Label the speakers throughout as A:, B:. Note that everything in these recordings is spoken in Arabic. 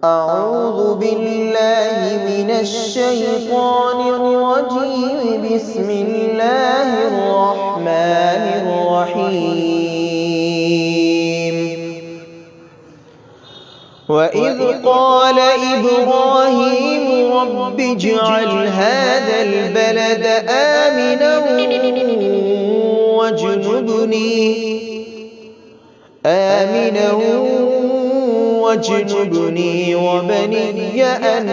A: أعوذ بالله من الشيطان الرجيم. بسم الله الرحمن الرحيم. وإذ قال إبراهيم رب اجعل هذا البلد آمنا واجنبني وبني أن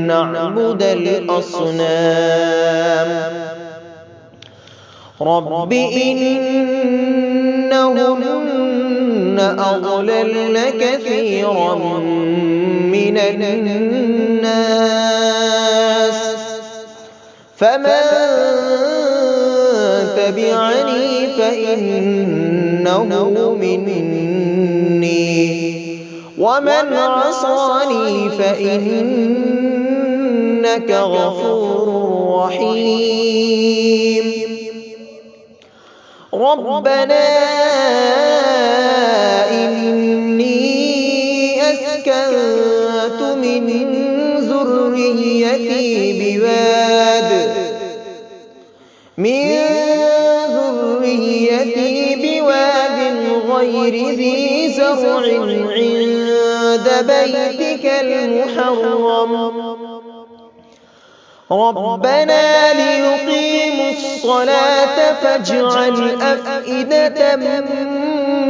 A: نعبد الأصنام. رب إنهن أضللن كثيرا من الناس فمن تبعني فإنه مني ومن عصاني فإنك غفور رحيم. ربنا إني أسكنت من ذريتي بواد غير ذي زرع عند بيتك المحرم ربنا ليقيموا الصلاة فاجعل أفئدة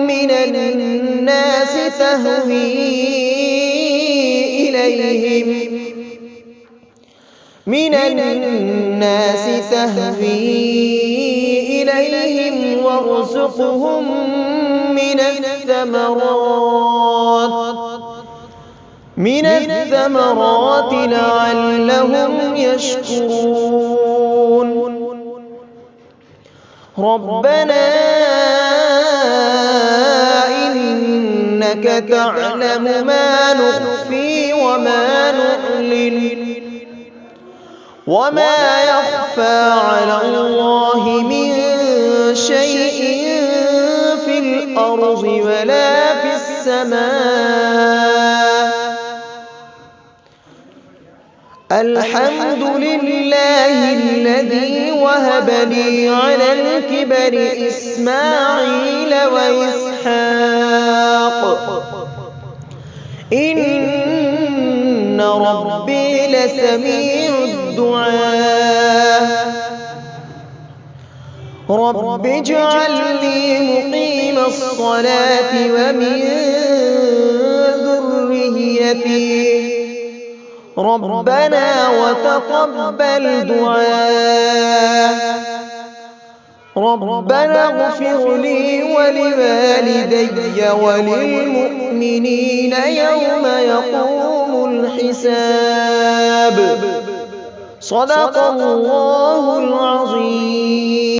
A: من الناس تهوي إليهم وارزقهم من الثمرات لعلهم يشكرون. ربنا إنك تعلم ما نخفي وما نعلن وما يخفى على الله من شيء في الأرض ولا في السماء. الحمد لله الذي وهب لي على الكبر إسماعيل وإسحاق إن ربي لسميع الدعاء. رب اجعلني مقيم الصلاة ومن ذريتي ربنا وتقبل دعاء. ربنا اغفر لي ولوالدي وللمؤمنين يوم يقوم الحساب. صدق الله العظيم.